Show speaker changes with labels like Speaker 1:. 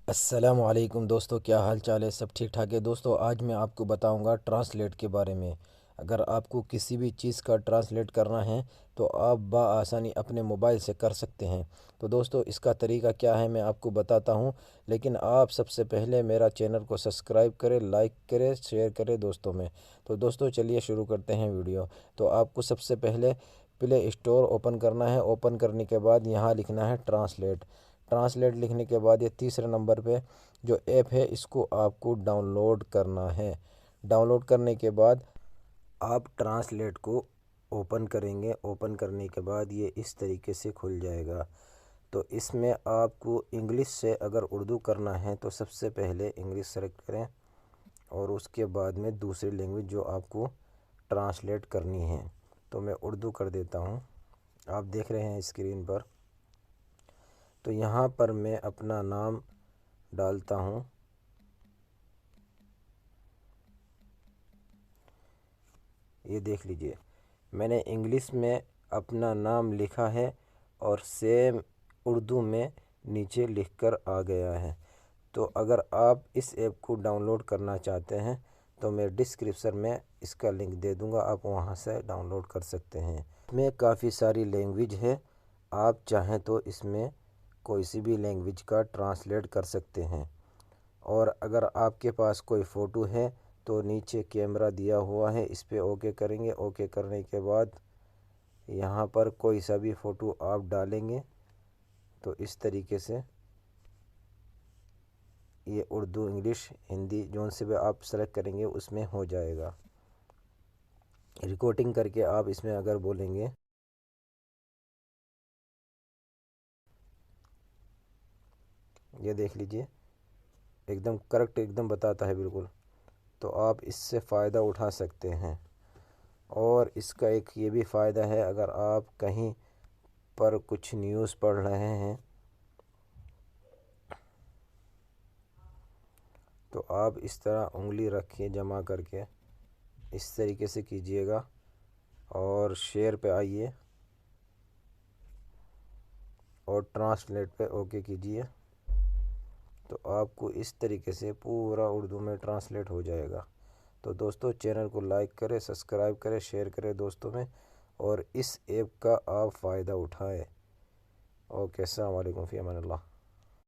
Speaker 1: السلام علیکم دوستو، کیا حال چال ہے؟ سب ٹھیک ٹھاک ہے دوستو۔ آج میں آپ کو بتاؤں گا ٹرانسلیٹ کے بارے میں۔ اگر آپ کو کسی بھی چیز کا ٹرانسلیٹ کرنا ہے تو آپ بآسانی اپنے موبائل سے کر سکتے ہیں۔ تو دوستو اس کا طریقہ کیا ہے میں آپ کو بتاتا ہوں، لیکن آپ سب سے پہلے میرا چینل کو سبسکرائب کریں، لائک کریں، شیئر کریں دوستوں میں۔ تو دوستو چلیے شروع کرتے ہیں ویڈیو۔ تو آپ کو سب سے پہلے پلے اسٹور اوپن کرنا ہے۔ اوپن کرنے کے بعد یہاں لکھنا ہے ٹرانسلیٹ۔ ٹرانسلیٹ لکھنے کے بعد یہ تیسرے نمبر پہ جو ایپ ہے اس کو آپ کو ڈاؤن لوڈ کرنا ہے۔ ڈاؤن لوڈ کرنے کے بعد آپ ٹرانسلیٹ کو اوپن کریں گے۔ اوپن کرنے کے بعد یہ اس طریقے سے کھل جائے گا۔ تو اس میں آپ کو انگلش سے اگر اردو کرنا ہے تو سب سے پہلے انگلش سلیکٹ کریں، اور اس کے بعد میں دوسری لینگویج جو آپ کو ٹرانسلیٹ کرنی ہے۔ تو میں اردو کر دیتا ہوں، آپ دیکھ رہے ہیں اسکرین پر۔ تو یہاں پر میں اپنا نام ڈالتا ہوں۔ یہ دیکھ لیجئے میں نے انگلش میں اپنا نام لکھا ہے اور سیم اردو میں نیچے لکھ کر آ گیا ہے۔ تو اگر آپ اس ایپ کو ڈاؤن لوڈ کرنا چاہتے ہیں تو میں ڈسکرپشن میں اس کا لنک دے دوں گا، آپ وہاں سے ڈاؤن لوڈ کر سکتے ہیں۔ اس میں کافی ساری لینگویج ہے، آپ چاہیں تو اس میں کوئی سی بھی لینگویج کا ٹرانسلیٹ کر سکتے ہیں۔ اور اگر آپ کے پاس کوئی فوٹو ہے تو نیچے کیمرہ دیا ہوا ہے، اس پہ اوکے کریں گے۔ اوکے کرنے کے بعد یہاں پر کوئی سا بھی فوٹو آپ ڈالیں گے تو اس طریقے سے یہ اردو، انگلش، ہندی جون سے بھی آپ سلیکٹ کریں گے اس میں ہو جائے گا۔ ریکارڈنگ کر کے آپ اس میں اگر بولیں گے، یہ دیکھ لیجئے ایک دم کریکٹ، ایک دم بتاتا ہے بالکل۔ تو آپ اس سے فائدہ اٹھا سکتے ہیں۔ اور اس کا ایک یہ بھی فائدہ ہے، اگر آپ کہیں پر کچھ نیوز پڑھ رہے ہیں تو آپ اس طرح انگلی رکھیں جمع کر کے، اس طریقے سے کیجئے گا اور شیئر پہ آئیے اور ٹرانسلیٹ پہ اوکے کیجئے، تو آپ کو اس طریقے سے پورا اردو میں ٹرانسلیٹ ہو جائے گا۔ تو دوستو چینل کو لائک کریں، سبسکرائب کریں، شیئر کریں دوستوں میں، اور اس ایپ کا آپ فائدہ اٹھائیں۔ اوکے، السلام علیکم، فی امان اللہ۔